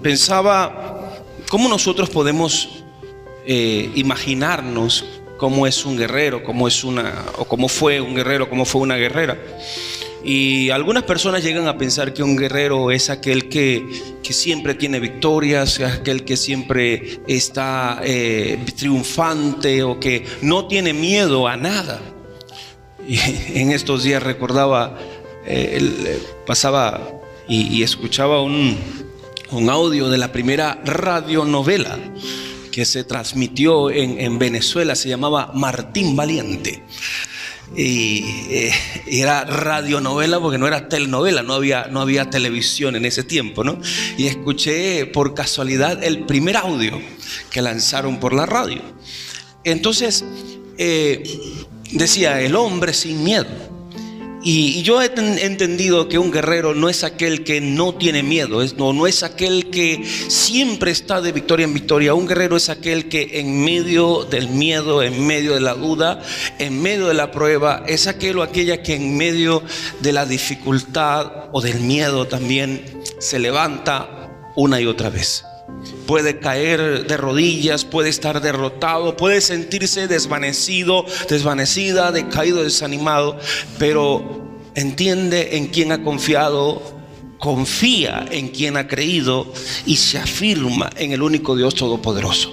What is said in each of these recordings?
pensaba cómo nosotros podemos imaginarnos cómo es un guerrero, cómo fue un guerrero, cómo fue una guerrera. Y algunas personas llegan a pensar que un guerrero es aquel que siempre tiene victorias, aquel que siempre está triunfante o que no tiene miedo a nada. Y en estos días recordaba, pasaba y escuchaba un audio de la primera radionovela que se transmitió en Venezuela. Se llamaba Martín Valiente. Y era radionovela porque no era telenovela, no había televisión en ese tiempo, ¿no? Y escuché por casualidad el primer audio que lanzaron por la radio. Entonces decía: el hombre sin miedo. Y yo he entendido que un guerrero no es aquel que no tiene miedo, no es aquel que siempre está de victoria en victoria. Un guerrero es aquel que en medio del miedo, en medio de la duda, en medio de la prueba, es aquel o aquella que en medio de la dificultad o del miedo también se levanta una y otra vez. Puede caer de rodillas, puede estar derrotado, puede sentirse desvanecido, desvanecida, decaído, desanimado, pero entiende en quién ha confiado, confía en quien ha creído y se afirma en el único Dios todopoderoso.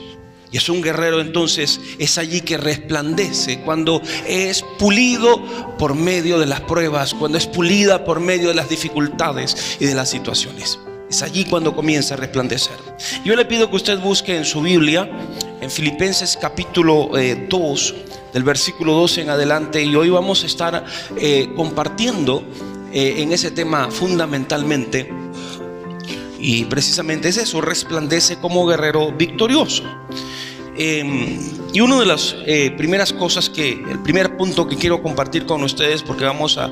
Y es un guerrero, entonces, es allí que resplandece cuando es pulido por medio de las pruebas, cuando es pulida por medio de las dificultades y de las situaciones. Es allí cuando comienza a resplandecer. Yo le pido que usted busque en su Biblia, en Filipenses capítulo 2, del versículo 12 en adelante. Y hoy vamos a estar compartiendo en ese tema fundamentalmente. Y precisamente es eso: resplandece como guerrero victorioso. Y una de las primeras cosas el primer punto que quiero compartir con ustedes, porque vamos a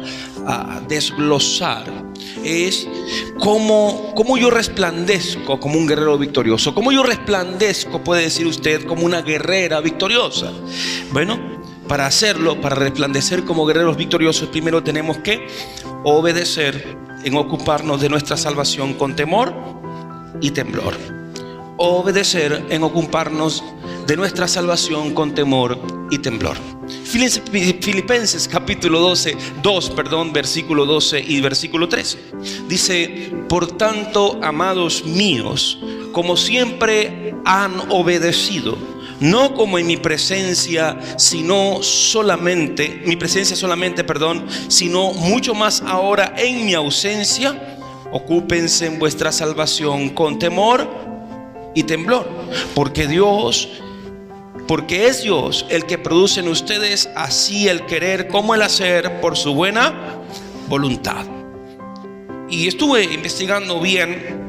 desglosar, es cómo yo resplandezco como un guerrero victorioso. Cómo yo resplandezco, puede decir usted, como una guerrera victoriosa. Bueno, para hacerlo, para resplandecer como guerreros victoriosos, primero tenemos que obedecer en ocuparnos de nuestra salvación con temor y temblor. Obedecer en ocuparnos de nuestra salvación con temor y temblor. Filipenses capítulo 2, versículo 12 y versículo 13. Dice: por tanto, amados míos, como siempre han obedecido, no como en mi presencia solamente, sino mucho más ahora en mi ausencia, ocúpense en vuestra salvación con temor y temblor, porque es Dios el que produce en ustedes así el querer como el hacer por su buena voluntad. Y estuve investigando bien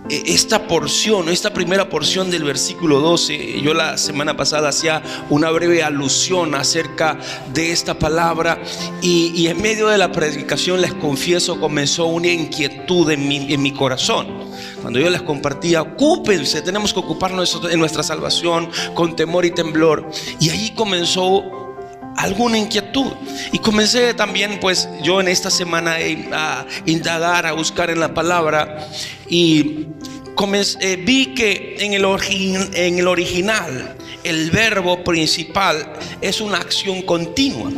esta primera porción del versículo 12. Yo la semana pasada hacía una breve alusión acerca de esta palabra, y en medio de la predicación, les confieso, comenzó una inquietud en mi corazón. Cuando yo les compartía: ocúpense, tenemos que ocuparnos en nuestra salvación con temor y temblor. Y ahí comenzó alguna inquietud, y comencé también, pues yo en esta semana a indagar, a buscar en la palabra, y vi que en el original el verbo principal es una acción continua.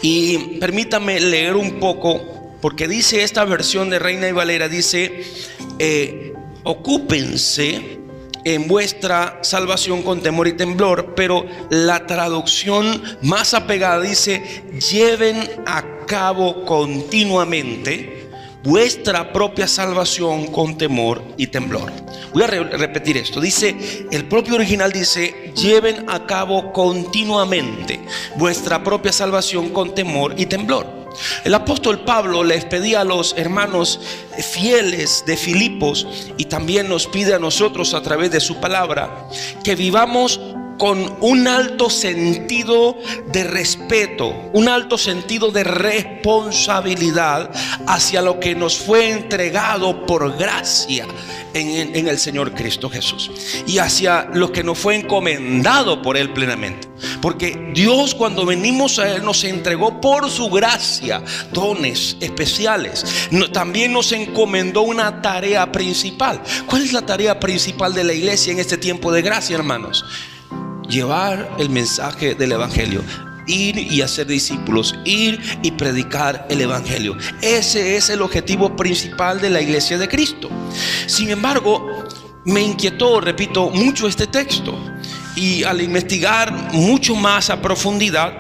Y permítame leer un poco, porque dice esta versión de Reina y Valera, dice: ocúpense en vuestra salvación con temor y temblor. Pero la traducción más apegada dice: lleven a cabo continuamente vuestra propia salvación con temor y temblor. Voy a repetir esto. Dice, el propio original dice: lleven a cabo continuamente vuestra propia salvación con temor y temblor. El apóstol Pablo les pedía a los hermanos fieles de Filipos, y también nos pide a nosotros a través de su palabra, que vivamos con un alto sentido de respeto, un alto sentido de responsabilidad hacia lo que nos fue entregado por gracia en el Señor Cristo Jesús, y hacia lo que nos fue encomendado por Él plenamente. Porque Dios, cuando venimos a Él, nos entregó por su gracia dones especiales. También nos encomendó una tarea principal. ¿Cuál es la tarea principal de la iglesia en este tiempo de gracia, hermanos? Llevar el mensaje del evangelio, ir y hacer discípulos, ir y predicar el evangelio. Ese es el objetivo principal de la iglesia de Cristo. Sin embargo, me inquietó, repito, mucho este texto, y al investigar mucho más a profundidad,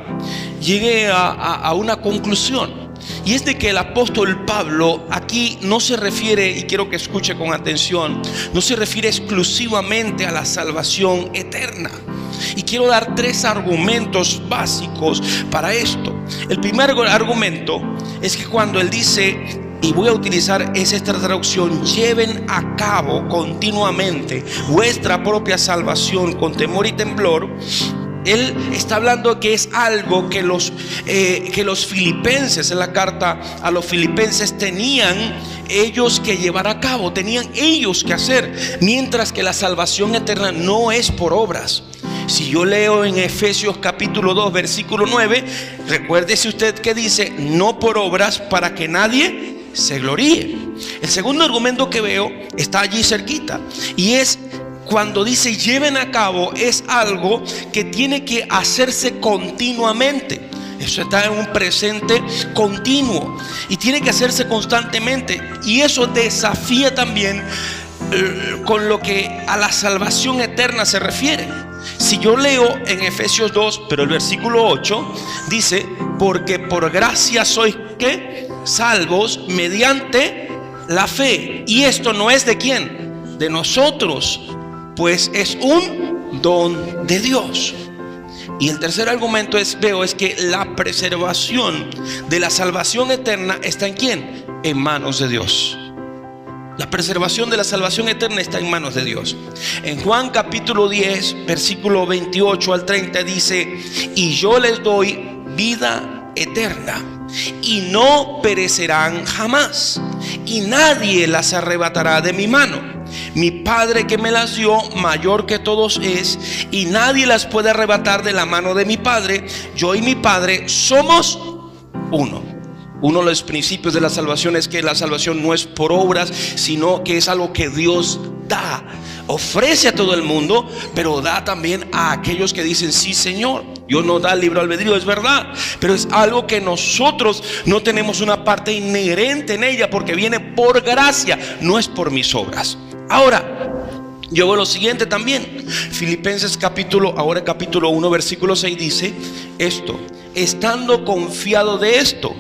llegué a una conclusión. Y es de que el apóstol Pablo aquí no se refiere, y quiero que escuche con atención, no se refiere exclusivamente a la salvación eterna. Y quiero dar 3 argumentos básicos para esto. El primer argumento es que cuando él dice, y voy a utilizar esta traducción, lleven a cabo continuamente vuestra propia salvación con temor y temblor, él está hablando que es algo que los filipenses, en la carta a los filipenses, tenían ellos que llevar a cabo, tenían ellos que hacer, mientras que la salvación eterna no es por obras. Si yo leo en Efesios capítulo 2 versículo 9, recuérdese usted que dice, no por obras para que nadie se gloríe. El segundo argumento que veo está allí cerquita, y es cuando dice lleven a cabo, es algo que tiene que hacerse continuamente. Eso está en un presente continuo y tiene que hacerse constantemente, y eso desafía también con lo que a la salvación eterna se refiere. Si yo leo en Efesios 2, pero el versículo 8 dice, porque por gracia sois ¿qué? Salvos mediante la fe. Y esto no es de quién, de nosotros, pues es un don de Dios. Y el tercer argumento es que la preservación de la salvación eterna está en quién, en manos de Dios. La preservación de la salvación eterna está en manos de Dios. En Juan capítulo 10 versículo 28 al 30 dice, y yo les doy vida eterna, y no perecerán jamás, y nadie las arrebatará de mi mano. Mi Padre que me las dio, mayor que todos es, y nadie las puede arrebatar de la mano de mi Padre. Yo y mi Padre somos uno. Uno de los principios de la salvación es que la salvación no es por obras, sino que es algo que Dios da, ofrece a todo el mundo, pero da también a aquellos que dicen sí, Señor. Dios no da el libre albedrío, es verdad, pero es algo que nosotros no tenemos una parte inherente en ella, porque viene por gracia, no es por mis obras. Ahora, yo veo lo siguiente también. Filipenses capítulo 1 versículo 6 dice esto: estando confiado de esto,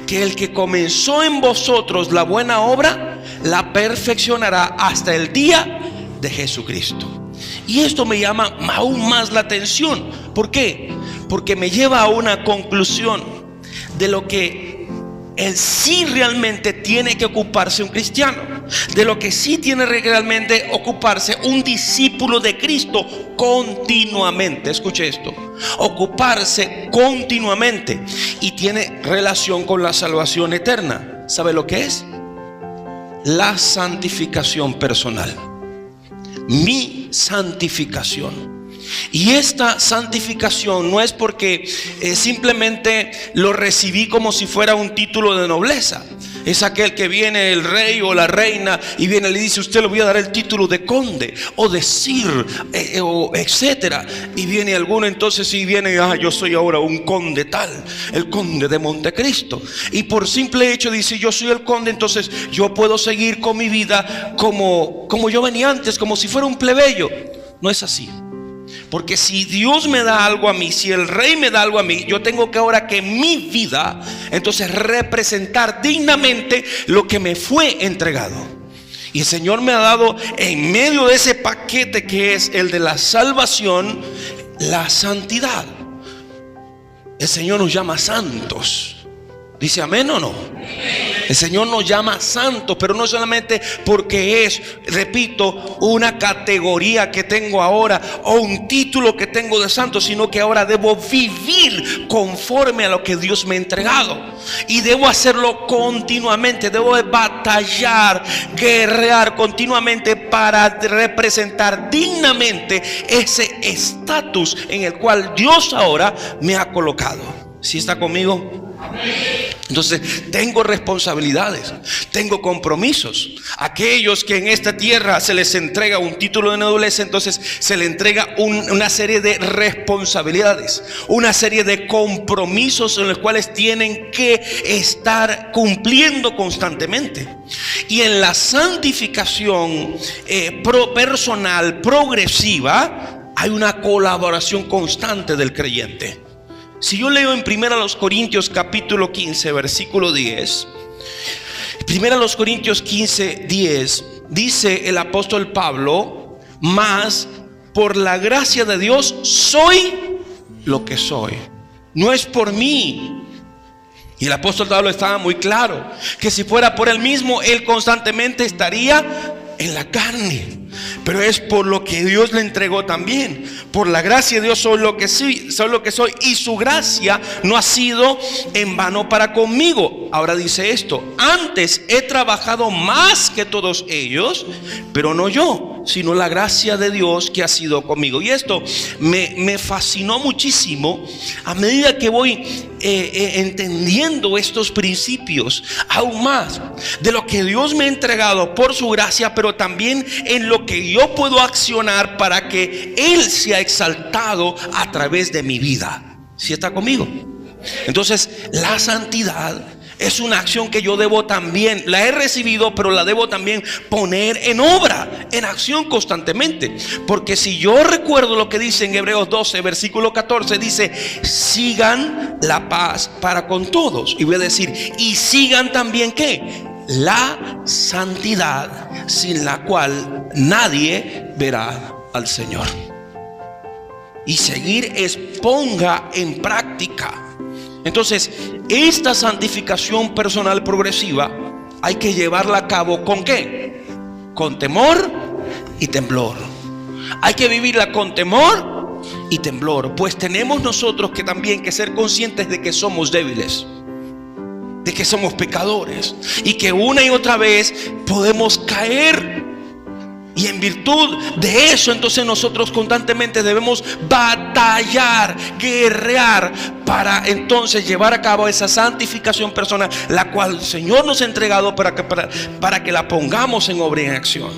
que el que comenzó en vosotros la buena obra, la perfeccionará hasta el día de Jesucristo. Y esto me llama aún más la atención. ¿Por qué? Porque me lleva a una conclusión de lo que sí realmente tiene que ocuparse un cristiano, de lo que sí tiene realmente ocuparse un discípulo de Cristo continuamente. Escuche esto: ocuparse continuamente, y tiene relación con la salvación eterna. ¿Sabe lo que es? La santificación personal. Mi santificación. Y esta santificación no es porque simplemente lo recibí como si fuera un título de nobleza. Es aquel que viene el rey o la reina y viene y le dice: usted le voy a dar el título de conde o de sir, o etcétera. Y viene alguno entonces y viene: yo soy ahora un conde tal, el conde de Montecristo. Y por simple hecho dice: yo soy el conde, entonces yo puedo seguir con mi vida como yo venía antes, como si fuera un plebeyo. No es así. Porque si Dios me da algo a mí, si el rey me da algo a mí, yo tengo que ahora que mi vida entonces representar dignamente lo que me fue entregado. Y el Señor me ha dado, en medio de ese paquete que es el de la salvación, la santidad. El Señor nos llama santos. ¿Dice amén o no? El Señor nos llama santos, pero no solamente porque es, repito, una categoría que tengo ahora o un título que tengo de santo, sino que ahora debo vivir conforme a lo que Dios me ha entregado. Y debo hacerlo continuamente, debo batallar, guerrear continuamente para representar dignamente ese estatus en el cual Dios ahora me ha colocado. ¿Sí está conmigo? Entonces tengo responsabilidades, tengo compromisos. Aquellos que en esta tierra se les entrega un título de nobleza, entonces se le entrega una serie de responsabilidades, una serie de compromisos en los cuales tienen que estar cumpliendo constantemente. Y en la santificación personal progresiva hay una colaboración constante del creyente. Si yo leo en 1 Corintios capítulo 15 versículo 10, 1 Corintios 15, 10, dice el apóstol Pablo: mas por la gracia de Dios soy lo que soy. No es por mí. Y el apóstol Pablo estaba muy claro que si fuera por él mismo, él constantemente estaría en la carne. Pero es por lo que Dios le entregó también. Por la gracia de Dios soy lo que soy, y su gracia no ha sido en vano para conmigo. Ahora dice esto: antes he trabajado más que todos ellos, pero no yo, sino la gracia de Dios que ha sido conmigo. Y esto me fascinó muchísimo a medida que voy entendiendo estos principios aún más de lo que Dios me ha entregado por su gracia, pero también en lo que yo puedo accionar para que Él sea exaltado a través de mi vida. ¿Sí está conmigo? Entonces, la santidad es una acción que yo debo también, la he recibido, pero la debo también poner en obra, en acción constantemente. Porque si yo recuerdo lo que dice en Hebreos 12, versículo 14, dice: sigan la paz para con todos. Y voy a decir: y sigan también ¿qué? La santidad, sin la cual nadie verá al Señor. Y seguir es ponga en práctica. Entonces, esta santificación personal progresiva hay que llevarla a cabo ¿con qué? Con temor y temblor. Hay que vivirla con temor y temblor, pues tenemos nosotros que también que ser conscientes de que somos débiles, de que somos pecadores y que una y otra vez podemos caer. Y en virtud de eso, entonces nosotros constantemente debemos batallar, guerrear para entonces llevar a cabo esa santificación personal, la cual el Señor nos ha entregado para que la pongamos en obra y en acción.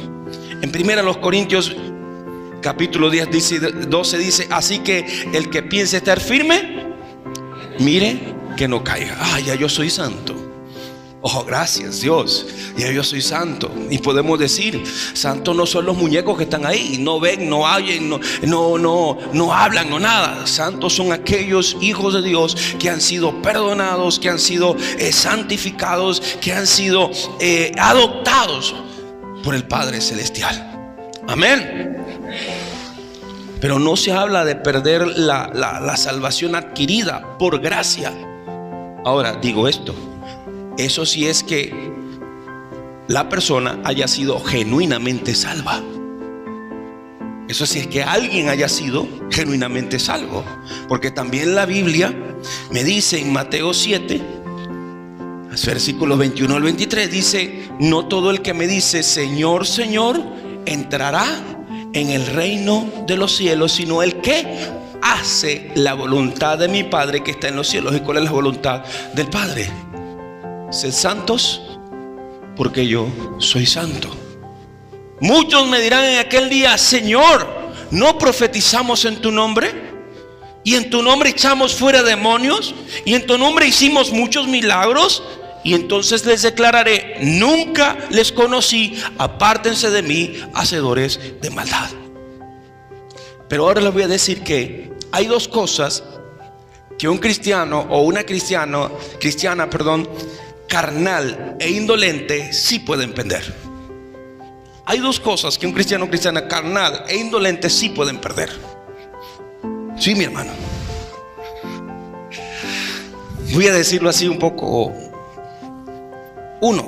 En 1 Corintios capítulo 10, 12 dice: así que el que piense estar firme, mire que no caiga. Ya yo soy santo. Oh, gracias Dios, ya yo soy santo. Y podemos decir: santos no son los muñecos que están ahí, no ven, no oyen, no hablan, no nada. Santos son aquellos hijos de Dios que han sido perdonados, que han sido santificados, que han sido adoptados por el Padre Celestial. Amén. Pero no se habla de perder la salvación adquirida por gracia. Ahora digo esto: eso sí es que la persona haya sido genuinamente salva. Eso sí es que alguien haya sido genuinamente salvo. Porque también la Biblia me dice en Mateo 7, versículos 21 al 23, dice: no todo el que me dice Señor, Señor, entrará en el reino de los cielos, sino el que hace la voluntad de mi Padre que está en los cielos. ¿Y cuál es la voluntad del Padre? Sed santos porque yo soy santo. Muchos me dirán en aquel día: Señor, ¿no profetizamos en tu nombre? Y en tu nombre echamos fuera demonios, y en tu nombre hicimos muchos milagros. Y entonces les declararé: nunca les conocí, apártense de mí, hacedores de maldad. Pero ahora les voy a decir que hay dos cosas que un cristiano o una cristiana, carnal e indolente sí pueden perder. Hay dos cosas que un cristiano o cristiana carnal e indolente sí pueden perder. Sí, mi hermano. Voy a decirlo así un poco Uno,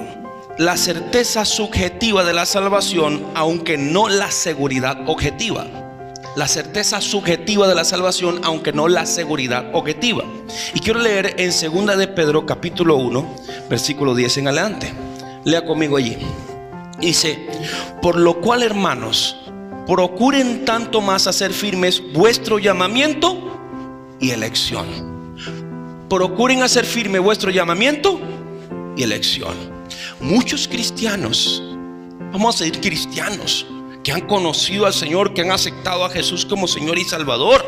la certeza subjetiva de la salvación, aunque no la seguridad objetiva. La certeza subjetiva de la salvación, aunque no la seguridad objetiva. Y quiero leer en 2 de Pedro capítulo 1, versículo 10 en adelante. Lea conmigo allí. Dice: por lo cual, hermanos, procuren tanto más hacer firmes vuestro llamamiento y elección. Procuren hacer firme vuestro llamamiento y elección. Muchos cristianos, vamos a decir cristianos, que han conocido al Señor, que han aceptado a Jesús como Señor y Salvador,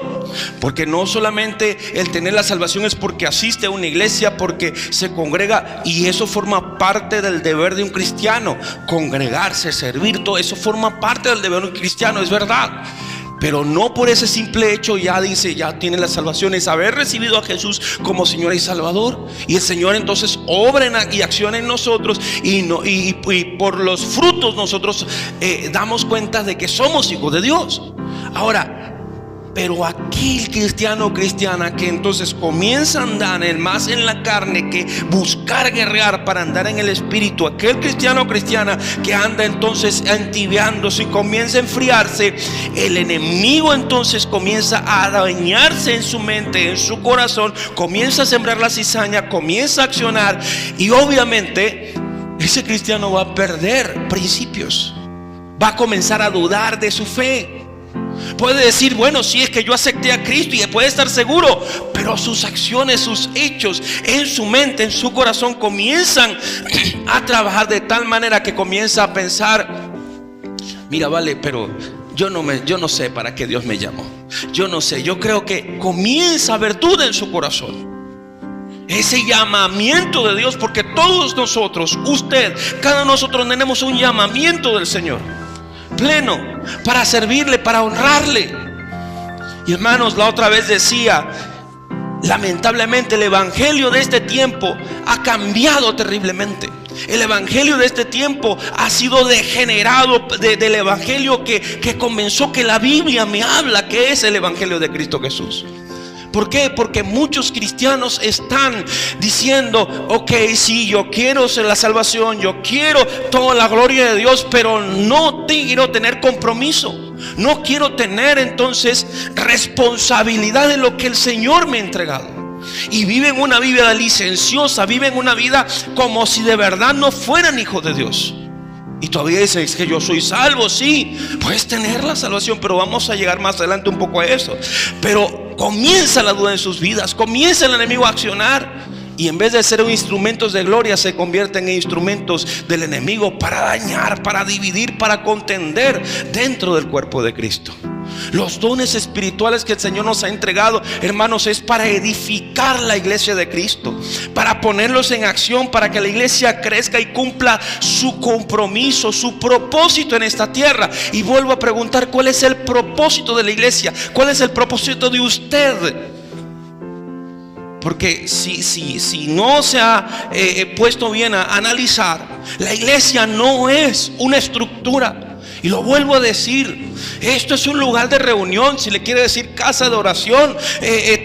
porque no solamente el tener la salvación es porque asiste a una iglesia, porque se congrega, y eso forma parte del deber de un cristiano. Congregarse, servir, todo eso forma parte del deber de un cristiano, es verdad. Pero no por ese simple hecho ya dice, ya tiene la salvación. Es haber recibido a Jesús como Señor y Salvador. Y el Señor entonces obra y acciona en nosotros. Y por los frutos nosotros damos cuenta de que somos hijos de Dios. Ahora, pero aquel cristiano o cristiana que entonces comienza a andar más en la carne que buscar guerrear para andar en el espíritu, aquel cristiano o cristiana que anda entonces entibiándose y comienza a enfriarse, el enemigo entonces comienza a dañarse en su mente, en su corazón, comienza a sembrar la cizaña, comienza a accionar, y obviamente ese cristiano va a perder principios, va a comenzar a dudar de su fe. Puede decir, bueno, sí, es que yo acepté a Cristo, y puede estar seguro, pero sus acciones, sus hechos en su mente, en su corazón comienzan a trabajar de tal manera que comienza a pensar: mira, vale, pero yo no sé para qué Dios me llamó. Yo no sé, yo creo que comienza a haber duda en su corazón. Ese llamamiento de Dios, porque todos nosotros, usted, cada uno de nosotros tenemos un llamamiento del Señor pleno para servirle, para honrarle. Y hermanos, la otra vez decía, lamentablemente el evangelio de este tiempo ha cambiado terriblemente. El evangelio de este tiempo ha sido degenerado del evangelio que comenzó, que la Biblia me habla que es el evangelio de Cristo Jesús. ¿Por qué? Porque muchos cristianos están diciendo: ok, sí, yo quiero ser la salvación, yo quiero toda la gloria de Dios, pero no quiero tener compromiso, no quiero tener entonces responsabilidad de lo que el Señor me ha entregado. Y viven una vida licenciosa, viven una vida como si de verdad no fueran hijos de Dios. Y todavía dicen: es que yo soy salvo. Sí, puedes tener la salvación, pero vamos a llegar más adelante un poco a eso. Pero comienza la duda en sus vidas, comienza el enemigo a accionar, y en vez de ser instrumentos de gloria, se convierten en instrumentos del enemigo para dañar, para dividir, para contender dentro del cuerpo de Cristo. Los dones espirituales que el Señor nos ha entregado, hermanos, es para edificar la iglesia de Cristo, para ponerlos en acción, para que la iglesia crezca y cumpla su compromiso, su propósito en esta tierra. Y vuelvo a preguntar: ¿cuál es el propósito de la iglesia? ¿Cuál es el propósito de usted? Porque si no se ha puesto bien a analizar, la iglesia no es una estructura. Y lo vuelvo a decir, esto es un lugar de reunión, si le quiere decir casa de oración,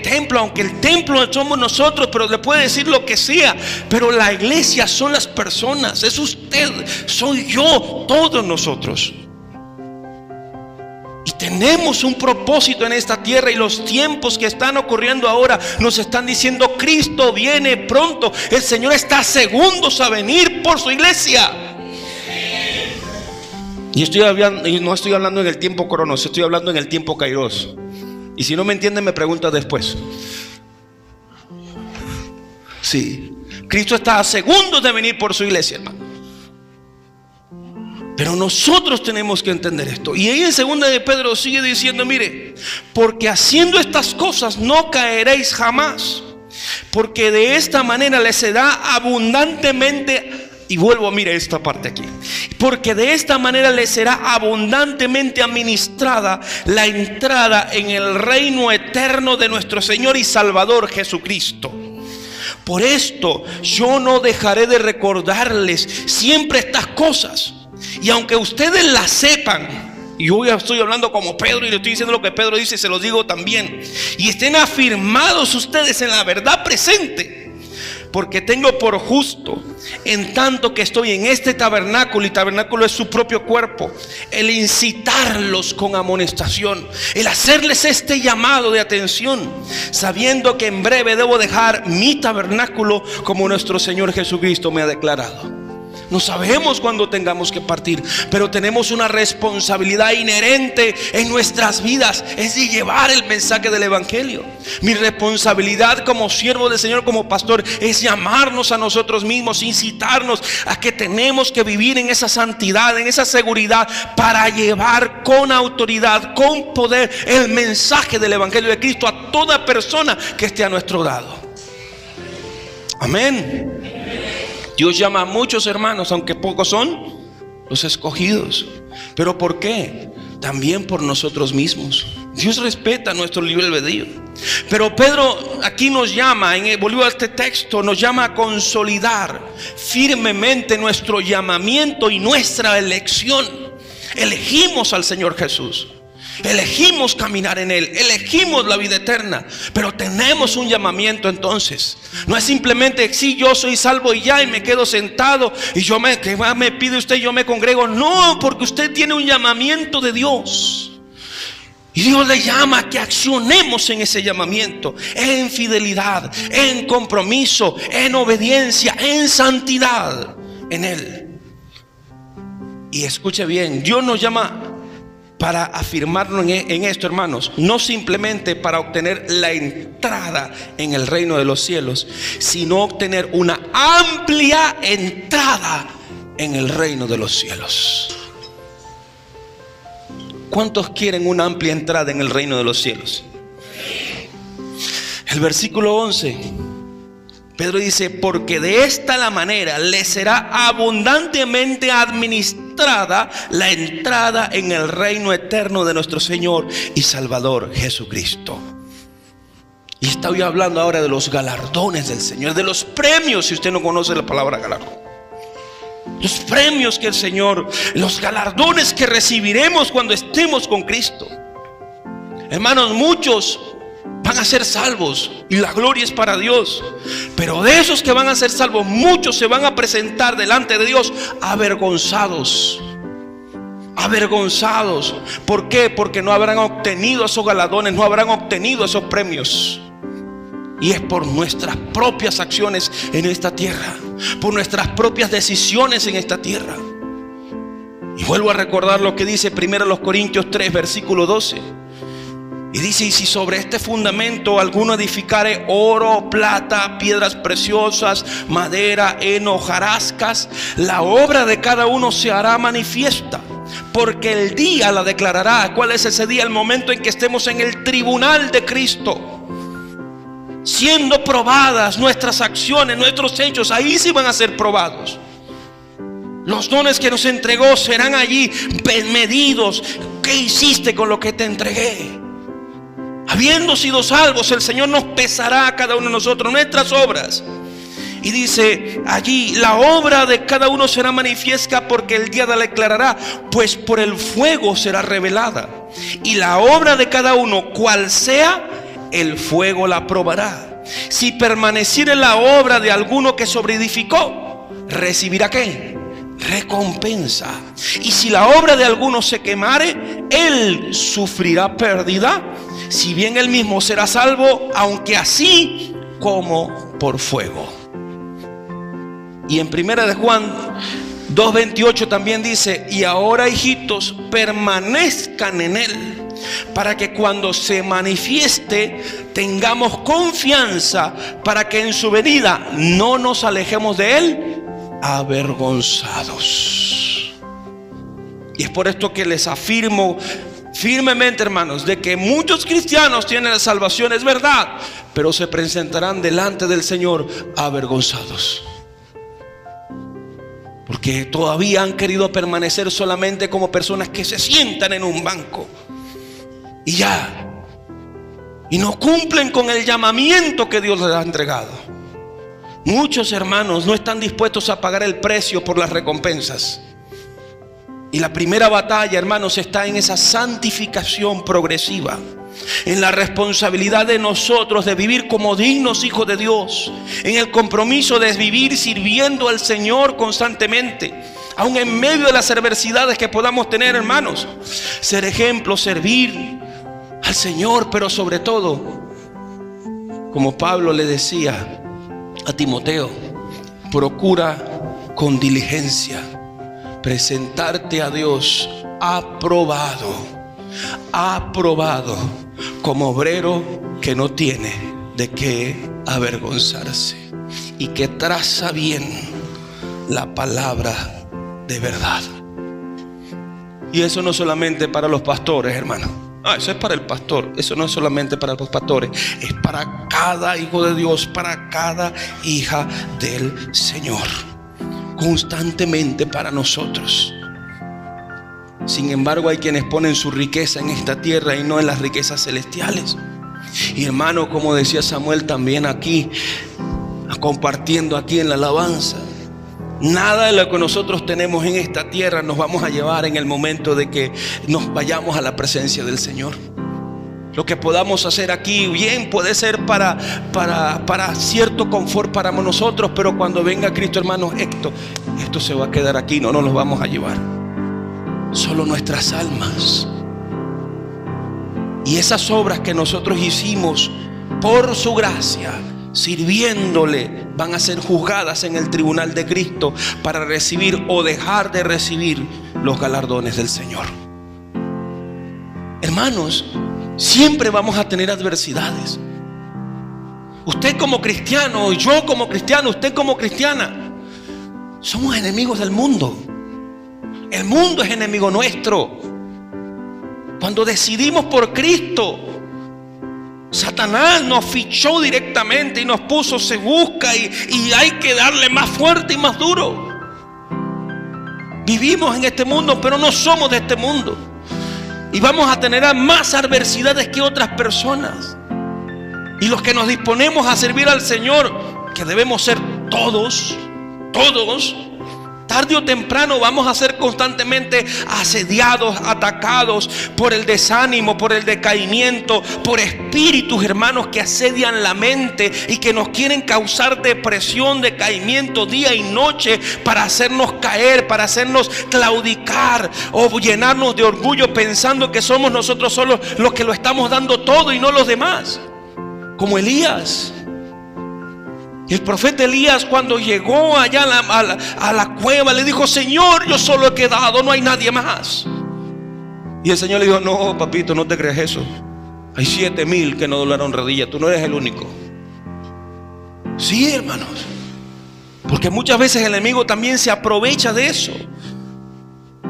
templo, aunque el templo somos nosotros, pero le puede decir lo que sea. Pero la iglesia son las personas, es usted, soy yo, todos nosotros. Y tenemos un propósito en esta tierra, y los tiempos que están ocurriendo ahora nos están diciendo: Cristo viene pronto, el Señor está a segundos a venir por su iglesia. Y no estoy hablando en el tiempo cronos, estoy hablando en el tiempo kairos. Y si no me entienden, me pregunta después. Sí, Cristo está a segundos de venir por su iglesia, hermano. Pero nosotros tenemos que entender esto. Y ahí en 2 de Pedro sigue diciendo: mire, porque haciendo estas cosas no caeréis jamás, porque de esta manera les será abundantemente. Y vuelvo, mire esta parte aquí: porque de esta manera les será abundantemente administrada la entrada en el reino eterno de nuestro Señor y Salvador Jesucristo. Por esto yo no dejaré de recordarles siempre estas cosas, y aunque ustedes las sepan, y yo ya estoy hablando como Pedro y le estoy diciendo lo que Pedro dice, se los digo también, y estén afirmados ustedes en la verdad presente. porque tengo por justo, en tanto que estoy en este tabernáculo, y tabernáculo es su propio cuerpo, el incitarlos con amonestación, el hacerles este llamado de atención, sabiendo que en breve debo dejar mi tabernáculo, como nuestro Señor Jesucristo me ha declarado. No sabemos cuándo tengamos que partir, pero tenemos una responsabilidad inherente en nuestras vidas, es de llevar el mensaje del evangelio. Mi responsabilidad como siervo del Señor, como pastor, es llamarnos a nosotros mismos, incitarnos a que tenemos que vivir en esa santidad, en esa seguridad, para llevar con autoridad, con poder, el mensaje del evangelio de Cristo a toda persona que esté a nuestro lado. Amén. Dios llama a muchos hermanos, aunque pocos son los escogidos. ¿Pero por qué? También por nosotros mismos. Dios respeta nuestro libre albedrío. Pero Pedro aquí nos llama, volviendo a este texto, nos llama a consolidar firmemente nuestro llamamiento y nuestra elección. Elegimos al Señor Jesús. Elegimos caminar en Él, elegimos la vida eterna, pero tenemos un llamamiento entonces. No es simplemente, sí, yo soy salvo y ya, y me quedo sentado y que me pide usted y yo me congrego. No, porque usted tiene un llamamiento de Dios. Y Dios le llama a que accionemos en ese llamamiento, en fidelidad, en compromiso, en obediencia, en santidad, en Él. Y escuche bien, Dios nos llama para afirmarnos en esto, hermanos, no simplemente para obtener la entrada en el reino de los cielos, sino obtener una amplia entrada en el reino de los cielos. ¿Cuántos quieren una amplia entrada en el reino de los cielos? El versículo 11, Pedro dice: porque de esta la manera le será abundantemente administrada la entrada en el reino eterno de nuestro Señor y Salvador Jesucristo. Y estoy hablando ahora de los galardones del Señor, de los premios, si usted no conoce la palabra galardón. Los premios que el Señor, los galardones que recibiremos cuando estemos con Cristo. Hermanos, muchos van a ser salvos y la gloria es para Dios, pero de esos que van a ser salvos, muchos se van a presentar delante de Dios avergonzados. Avergonzados. ¿Por qué? Porque no habrán obtenido esos galardones, no habrán obtenido esos premios. Y es por nuestras propias acciones en esta tierra, por nuestras propias decisiones en esta tierra. Y vuelvo a recordar lo que dice 1 Corintios 3, versículo 12. Y dice: y si sobre este fundamento alguno edificare oro, plata, piedras preciosas, madera, heno, hojarascas, la obra de cada uno se hará manifiesta, porque el día la declarará. ¿Cuál es ese día? El momento en que estemos en el tribunal de Cristo, siendo probadas nuestras acciones, nuestros hechos. Ahí sí van a ser probados. Los dones que nos entregó serán allí medidos. ¿Qué hiciste con lo que te entregué? Habiendo sido salvos, el Señor nos pesará a cada uno de nosotros nuestras obras. Y dice allí: la obra de cada uno será manifiesta, porque el día la declarará, pues por el fuego será revelada. Y la obra de cada uno, cual sea, el fuego la probará. Si permaneciere la obra de alguno que sobreedificó, recibirá ¿qué? Recompensa. Y si la obra de alguno se quemare, él sufrirá pérdida, si bien él mismo será salvo, aunque así como por fuego. Y en 1 de Juan 2:28 también dice: y ahora, hijitos, permanezcan en él, para que cuando se manifieste tengamos confianza, para que en su venida no nos alejemos de él avergonzados. Y es por esto que les afirmo firmemente, hermanos, de que muchos cristianos tienen la salvación, es verdad, pero se presentarán delante del Señor avergonzados, porque todavía han querido permanecer solamente como personas que se sientan en un banco y ya, y no cumplen con el llamamiento que Dios les ha entregado. Muchos hermanos no están dispuestos a pagar el precio por las recompensas. Y la primera batalla, hermanos, está en esa santificación progresiva. en la responsabilidad de nosotros de vivir como dignos hijos de Dios, en el compromiso de vivir sirviendo al Señor constantemente, aun en medio de las adversidades que podamos tener, hermanos. Ser ejemplo, servir al Señor, pero sobre todo, como Pablo le decía a Timoteo, procura con diligencia presentarte a Dios aprobado como obrero que no tiene de qué avergonzarse y que traza bien la palabra de verdad. Y eso no solamente para los pastores, hermano. Eso es para el pastor. Eso no es solamente para los pastores, es para cada hijo de Dios, para cada hija del Señor, constantemente para nosotros. Sin embargo, hay quienes ponen su riqueza en esta tierra y no en las riquezas celestiales. Y hermano, como decía Samuel también aquí, compartiendo aquí en la alabanza, nada de lo que nosotros tenemos en esta tierra nos vamos a llevar en el momento de que nos vayamos a la presencia del Señor. Lo que podamos hacer aquí bien puede ser para cierto confort para nosotros, pero cuando venga Cristo, hermanos, esto se va a quedar aquí, no nos lo vamos a llevar. Solo nuestras almas. Y esas obras que nosotros hicimos por su gracia, sirviéndole, van a ser juzgadas en el tribunal de Cristo para recibir o dejar de recibir los galardones del Señor. Hermanos, siempre vamos a tener adversidades. Usted como cristiano, yo como cristiano, usted como cristiana, somos enemigos del mundo. El mundo es enemigo nuestro. Cuando decidimos por Cristo, Satanás nos fichó directamente y nos puso se busca y hay que darle más fuerte y más duro. Vivimos en este mundo, pero no somos de este mundo. Y vamos a tener más adversidades que otras personas. Y los que nos disponemos a servir al Señor, que debemos ser todos, tarde o temprano vamos a ser constantemente asediados, atacados por el desánimo, por el decaimiento, por espíritus, hermanos, que asedian la mente y que nos quieren causar depresión, decaimiento día y noche para hacernos caer, para hacernos claudicar o llenarnos de orgullo pensando que somos nosotros solos los que lo estamos dando todo y no los demás. Como Elías. El profeta Elías, cuando llegó allá a la cueva, le dijo: Señor, yo solo he quedado, no hay nadie más. Y el Señor le dijo: no, papito, no te creas eso. Hay 7,000 que no doblaron rodilla, tú no eres el único. Sí, hermanos, porque muchas veces el enemigo también se aprovecha de eso.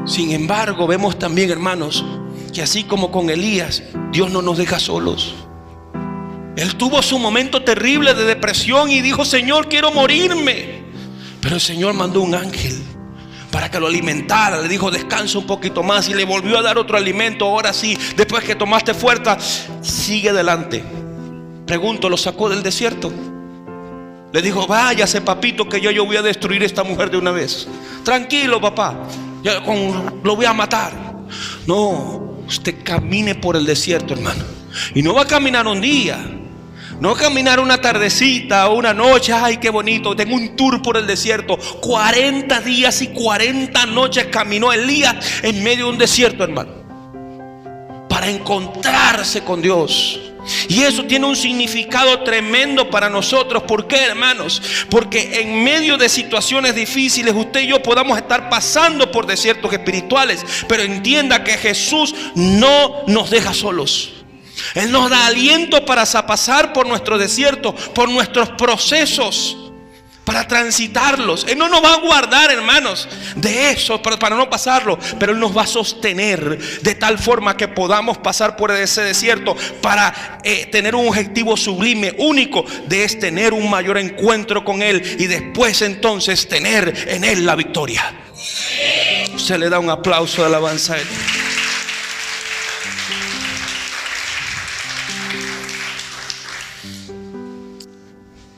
Sin embargo, vemos también, hermanos, que así como con Elías, Dios no nos deja solos. Él tuvo su momento terrible de depresión y dijo: Señor, quiero morirme. Pero el Señor mandó un ángel para que lo alimentara. Le dijo: descansa un poquito más. Y le volvió a dar otro alimento. Ahora sí, después que tomaste fuerza, sigue adelante. Pregunto, ¿lo sacó del desierto? Le dijo: váyase, papito, que yo voy a destruir a esta mujer de una vez. Tranquilo, papá, lo voy a matar. No, usted camine por el desierto, hermano. Y no va a caminar un día, no caminar una tardecita o una noche. Ay, qué bonito, tengo un tour por el desierto. 40 días y 40 noches caminó Elías en medio de un desierto, hermano, para encontrarse con Dios. Y eso tiene un significado tremendo para nosotros. ¿Por qué, hermanos? Porque en medio de situaciones difíciles, usted y yo podamos estar pasando por desiertos espirituales, pero entienda que Jesús no nos deja solos. Él nos da aliento para pasar por nuestro desierto, por nuestros procesos, para transitarlos. Él no nos va a guardar, hermanos, de eso para no pasarlo, pero Él nos va a sostener de tal forma que podamos pasar por ese desierto para tener un objetivo sublime, único, de es tener un mayor encuentro con Él y después entonces tener en Él la victoria. Se le da un aplauso de alabanza a Él.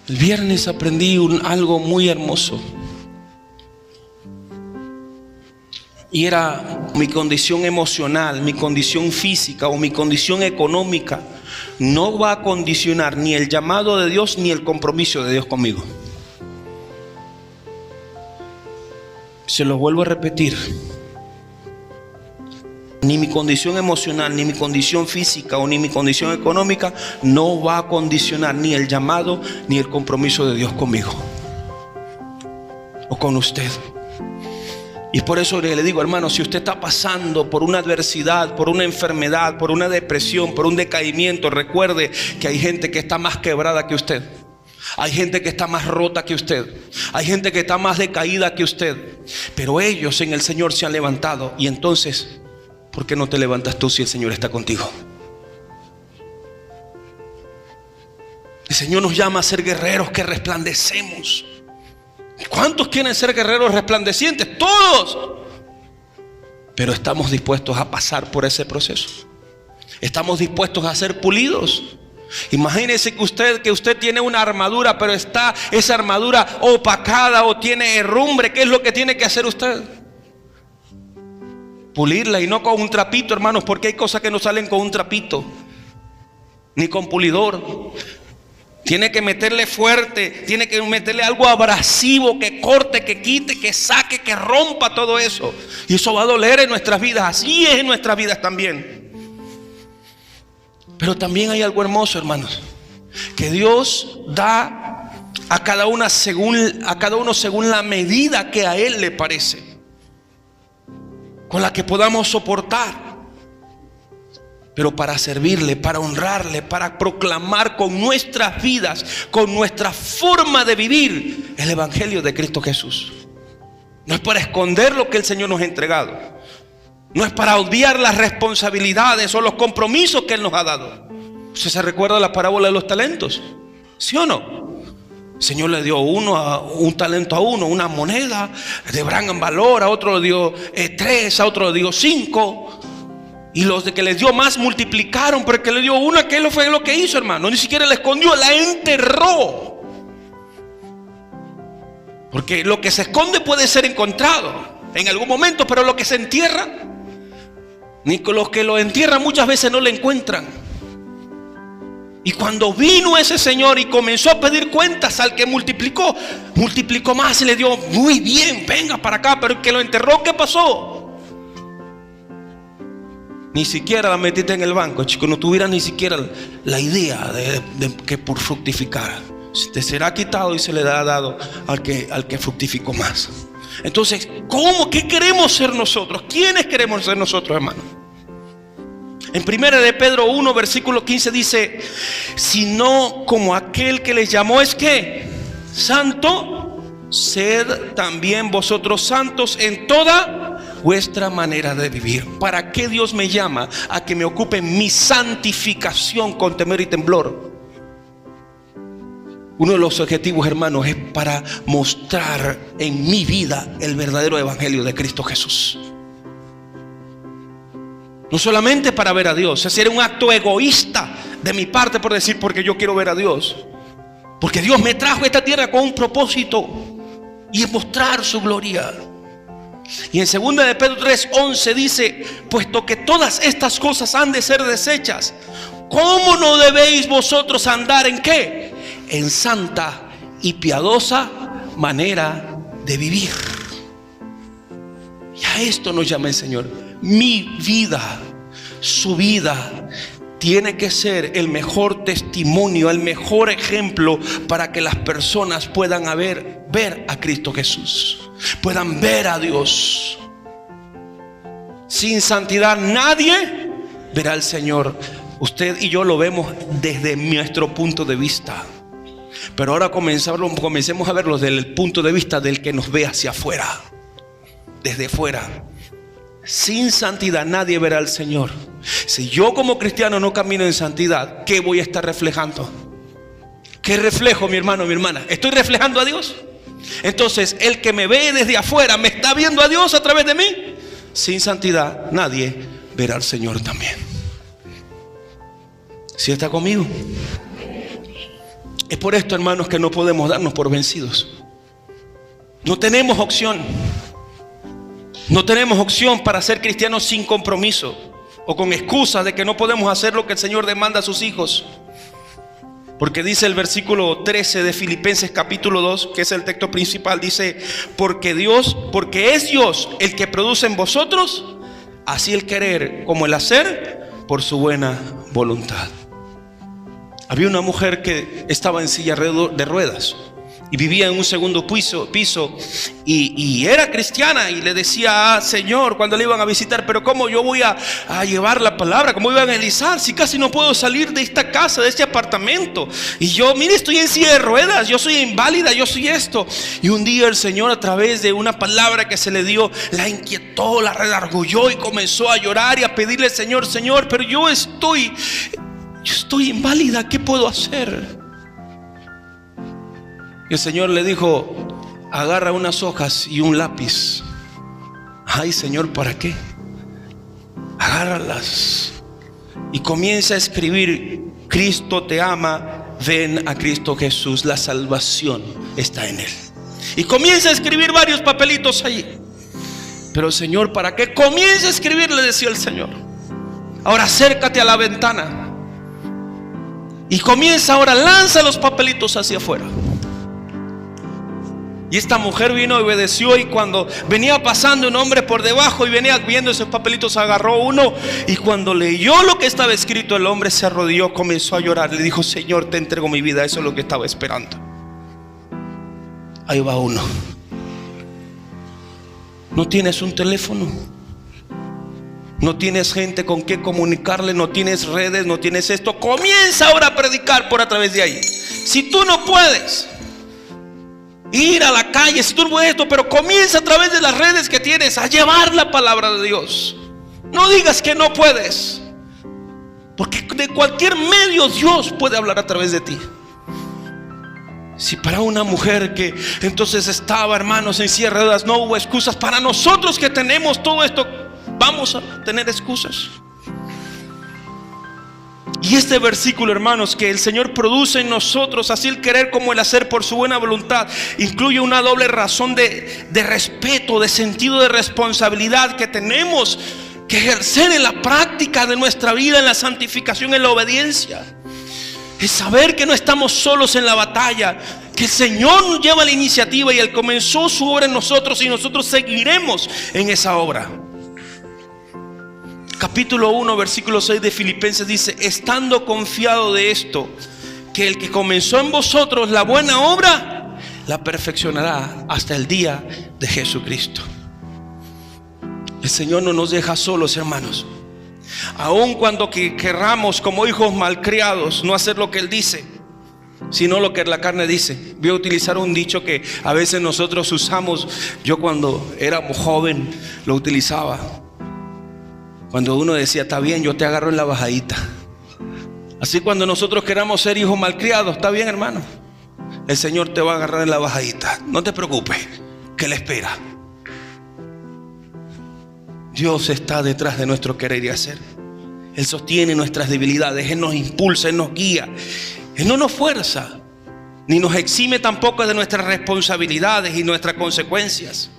El viernes aprendí algo muy hermoso. Y era mi condición emocional, mi condición física o mi condición económica no va a condicionar ni el llamado de Dios ni el compromiso de Dios conmigo. Se lo vuelvo a repetir. Ni mi condición emocional, ni mi condición física o ni mi condición económica no va a condicionar ni el llamado ni el compromiso de Dios conmigo o con usted. Y por eso le digo, hermano, si usted está pasando por una adversidad, por una enfermedad, por una depresión, por un decaimiento, recuerde que hay gente que está más quebrada que usted. Hay gente que está más rota que usted. Hay gente que está más decaída que usted. Pero ellos en el Señor se han levantado. Y entonces, ¿por qué no te levantas tú si el Señor está contigo? El Señor nos llama a ser guerreros que resplandecemos. ¿Cuántos quieren ser guerreros resplandecientes? Todos. Pero estamos dispuestos a pasar por ese proceso. Estamos dispuestos a ser pulidos. Imagínese que usted tiene una armadura, pero está esa armadura opacada o tiene herrumbre. ¿Qué es lo que tiene que hacer usted? Pulirla, y no con un trapito, hermanos, porque hay cosas que no salen con un trapito ni con pulidor. Tiene que meterle fuerte, tiene que meterle algo abrasivo que corte, que quite, que saque, que rompa todo eso. Y eso va a doler en nuestras vidas. Así es en nuestras vidas también. Pero también hay algo hermoso, hermanos, que Dios da a cada uno según la medida que a Él le parece, con la que podamos soportar. Pero para servirle, para honrarle, para proclamar con nuestras vidas, con nuestra forma de vivir el Evangelio de Cristo Jesús. No es para esconder lo que el Señor nos ha entregado. No es para obviar las responsabilidades o los compromisos que Él nos ha dado. ¿Usted se recuerda la parábola de los talentos? ¿Sí o no? El Señor le dio un talento a uno, una moneda de gran valor, a otro le dio 3, a otro le dio 5. Y los de que les dio más multiplicaron, pero el que le dio una, ¿qué fue lo que hizo, hermano? Ni siquiera la escondió, la enterró. Porque lo que se esconde puede ser encontrado en algún momento, pero lo que se entierra, ni con los que lo entierran muchas veces no lo encuentran. Y cuando vino ese señor y comenzó a pedir cuentas al que multiplicó más y le dio, muy bien, venga para acá. Pero el que lo enterró, ¿qué pasó? Ni siquiera la metiste en el banco, chico. No tuviera ni siquiera la idea de que por fructificara. Te será quitado y se le dará dado al que fructificó más. Entonces, ¿cómo? ¿Qué queremos ser nosotros? ¿Quiénes queremos ser nosotros, hermano? En 1 de Pedro 1, versículo 15 dice: sino como aquel que les llamó es que santo, sed también vosotros santos en toda vuestra manera de vivir. ¿Para qué Dios me llama? A que me ocupe mi santificación con temor y temblor. Uno de los objetivos, hermanos, es para mostrar en mi vida el verdadero evangelio de Cristo Jesús. No solamente para ver a Dios. Ese era un acto egoísta de mi parte por decir, porque yo quiero ver a Dios. Porque Dios me trajo a esta tierra con un propósito, y es mostrar su gloria. Y en 2 de Pedro 3:11 dice: puesto que todas estas cosas han de ser desechas, ¿cómo no debéis vosotros andar en qué? En santa y piadosa manera de vivir. Y a esto nos llama el Señor. Mi vida, su vida, tiene que ser el mejor testimonio, el mejor ejemplo para que las personas puedan ver a Cristo Jesús, puedan ver a Dios. Sin santidad nadie verá al Señor. Usted y yo lo vemos desde nuestro punto de vista, pero ahora comencemos a verlo desde el punto de vista del que nos ve hacia afuera, desde fuera. Sin santidad nadie verá al Señor. Si yo como cristiano no camino en santidad, ¿qué voy a estar reflejando? ¿Qué reflejo, mi hermano, mi hermana? ¿Estoy reflejando a Dios? Entonces, el que me ve desde afuera, ¿me está viendo a Dios a través de mí? Sin santidad nadie verá al Señor también. ¿Sí está conmigo? Es por esto, hermanos, que no podemos darnos por vencidos. No tenemos opción. No tenemos opción para ser cristianos sin compromiso o con excusas de que no podemos hacer lo que el Señor demanda a sus hijos. Porque dice el versículo 13 de Filipenses capítulo 2, que es el texto principal, dice: porque es Dios el que produce en vosotros así el querer como el hacer por su buena voluntad. Había una mujer que estaba en silla de ruedas y vivía en un segundo piso y era cristiana, y le decía al Señor cuando le iban a visitar: pero ¿cómo yo voy a llevar la palabra? ¿Cómo voy a evangelizar si casi no puedo salir de esta casa, de este apartamento? Y yo, mire, estoy en silla de ruedas, yo soy inválida, yo soy esto. Y un día el Señor, a través de una palabra que se le dio, la inquietó, la redargulló y comenzó a llorar y a pedirle al Señor: Señor, pero yo estoy inválida, ¿qué puedo hacer? Y el Señor le dijo: agarra unas hojas y un lápiz. Ay, Señor, ¿para qué? Agárralas y comienza a escribir: Cristo te ama, ven a Cristo Jesús, la salvación está en Él. Y comienza a escribir varios papelitos allí. Pero Señor, ¿para qué? Comienza a escribir, le decía el Señor. Ahora acércate a la ventana y comienza ahora, lanza los papelitos hacia afuera. Y esta mujer vino y obedeció, y cuando venía pasando un hombre por debajo y venía viendo esos papelitos, agarró uno, y cuando leyó lo que estaba escrito, el hombre se arrodilló, comenzó a llorar, le dijo: Señor, te entrego mi vida, eso es lo que estaba esperando. Ahí va uno. No tienes un teléfono, no tienes gente con qué comunicarle, no tienes redes, no tienes esto. Comienza ahora a predicar por a través de ahí. Si tú no puedes ir a la calle, si tú no puedes esto, pero comienza a través de las redes que tienes a llevar la palabra de Dios. No digas que no puedes, porque de cualquier medio Dios puede hablar a través de ti. Si para una mujer que entonces estaba, hermanos, en silla de ruedas, no hubo excusas, para nosotros que tenemos todo esto, vamos a tener excusas. Y este versículo, hermanos, que el Señor produce en nosotros así el querer como el hacer por su buena voluntad, incluye una doble razón de respeto, de sentido de responsabilidad que tenemos que ejercer en la práctica de nuestra vida, en la santificación, en la obediencia. Es saber que no estamos solos en la batalla, que el Señor nos lleva la iniciativa y Él comenzó su obra en nosotros, y nosotros seguiremos en esa obra. Capítulo 1, versículo 6 de Filipenses dice: estando confiado de esto, que el que comenzó en vosotros la buena obra, la perfeccionará hasta el día de Jesucristo. El Señor no nos deja solos, hermanos. Aun cuando querramos, como hijos malcriados, no hacer lo que Él dice, sino lo que la carne dice. Voy a utilizar un dicho que a veces nosotros usamos. Yo cuando éramos joven lo utilizaba. Cuando uno decía: está bien, yo te agarro en la bajadita. Así cuando nosotros queramos ser hijos malcriados: está bien, hermano, el Señor te va a agarrar en la bajadita, no te preocupes, que Él espera. Dios está detrás de nuestro querer y hacer. Él sostiene nuestras debilidades, Él nos impulsa, Él nos guía. Él no nos fuerza, ni nos exime tampoco de nuestras responsabilidades y nuestras consecuencias,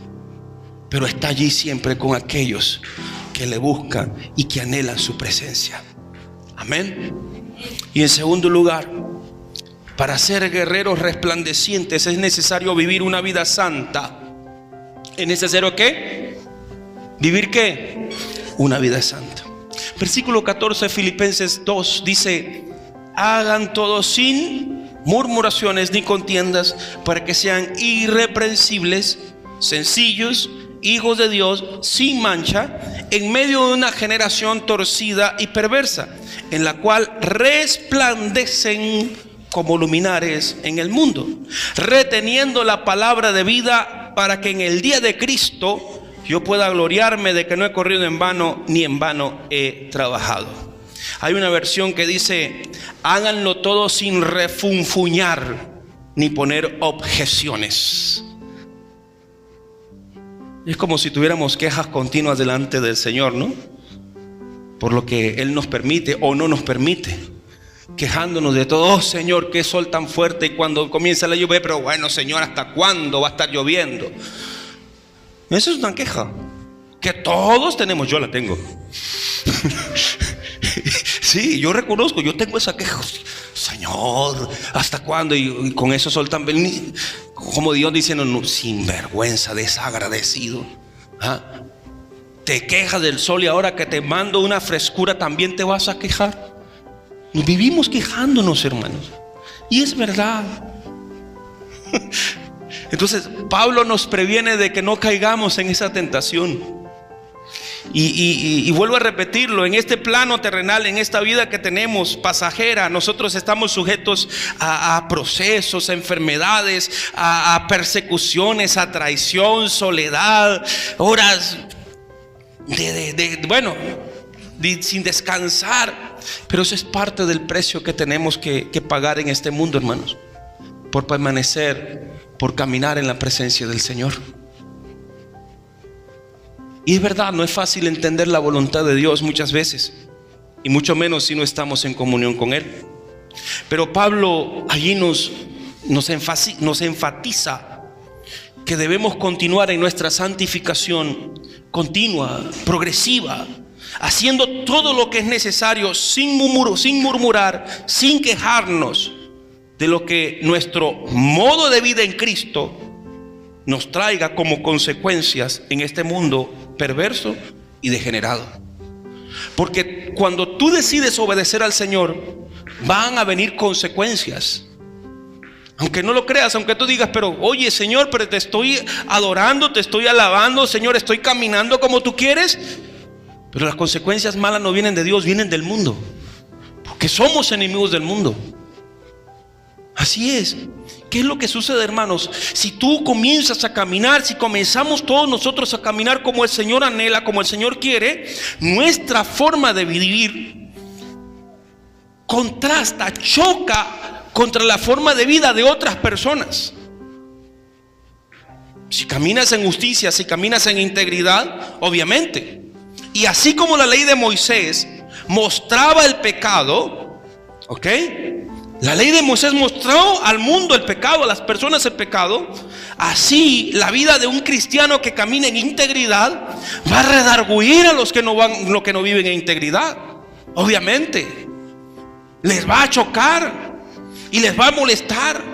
pero está allí siempre con aquellos que le buscan y que anhelan su presencia. Amén. Y en segundo lugar, para ser guerreros resplandecientes es necesario vivir una vida santa. ¿Es necesario qué? ¿Vivir qué? Una vida santa. Versículo 14 de Filipenses 2 dice: hagan todo sin murmuraciones ni contiendas, para que sean irreprensibles, sencillos, hijos de Dios, sin mancha, en medio de una generación torcida y perversa, en la cual resplandecen como luminares en el mundo, reteniendo la palabra de vida, para que en el día de Cristo yo pueda gloriarme de que no he corrido en vano, ni en vano he trabajado. Hay una versión que dice: háganlo todo sin refunfuñar ni poner objeciones. Es como si tuviéramos quejas continuas delante del Señor, ¿no? Por lo que Él nos permite o no nos permite, quejándonos de todo. Oh Señor, qué sol tan fuerte, y cuando comienza la lluvia, pero bueno Señor, ¿hasta cuándo va a estar lloviendo? Eso es una queja. que todos tenemos. Yo la tengo. Sí, yo reconozco, yo tengo esa queja. Señor, ¿hasta cuándo? Y con eso soltan, como Dios diciendo, no, sinvergüenza, desagradecido. ¿Ah? Te quejas del sol y ahora que te mando una frescura también te vas a quejar. Vivimos quejándonos, hermanos, y es verdad. Entonces Pablo nos previene de que no caigamos en esa tentación. Y vuelvo a repetirlo, en este plano terrenal, en esta vida que tenemos pasajera, nosotros estamos sujetos a procesos, a enfermedades, a persecuciones, a traición, soledad, horas sin descansar. Pero eso es parte del precio que tenemos que pagar en este mundo, hermanos, por permanecer, por caminar en la presencia del Señor. Y es verdad, no es fácil entender la voluntad de Dios muchas veces, y mucho menos si no estamos en comunión con Él. Pero Pablo allí nos enfatiza que debemos continuar en nuestra santificación continua, progresiva, haciendo todo lo que es necesario sin murmurar, sin quejarnos de lo que nuestro modo de vida en Cristo nos traiga como consecuencias en este mundo perverso y degenerado. Porque cuando tú decides obedecer al Señor, van a venir consecuencias. Aunque no lo creas, aunque tú digas, pero oye Señor, pero te estoy adorando, te estoy alabando, Señor, estoy caminando como tú quieres. Pero las consecuencias malas no vienen de Dios, vienen del mundo, porque somos enemigos del mundo. Así es. ¿Qué es lo que sucede, hermanos? Si tú comienzas a caminar, si comenzamos todos nosotros a caminar como el Señor anhela, como el Señor quiere, nuestra forma de vivir contrasta, choca contra la forma de vida de otras personas. Si caminas en justicia, si caminas en integridad, obviamente. Y así como la ley de Moisés mostraba el pecado, ¿ok? La ley de Moisés mostró al mundo el pecado, a las personas el pecado. Así la vida de un cristiano que camina en integridad va a redarguir a los que no viven en integridad. Obviamente les va a chocar y les va a molestar,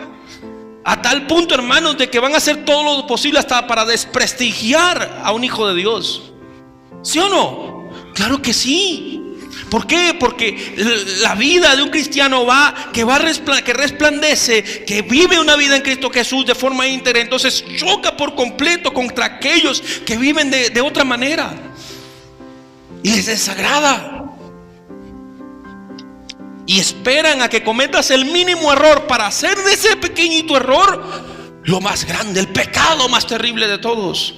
a tal punto, hermanos, de que van a hacer todo lo posible hasta para desprestigiar a un hijo de Dios. ¿Sí o no? Claro que sí. ¿Por qué? Porque la vida de un cristiano que resplandece, que vive una vida en Cristo Jesús de forma íntegra, entonces choca por completo contra aquellos que viven de otra manera y les desagrada. Y esperan a que cometas el mínimo error para hacer de ese pequeñito error lo más grande, el pecado más terrible de todos.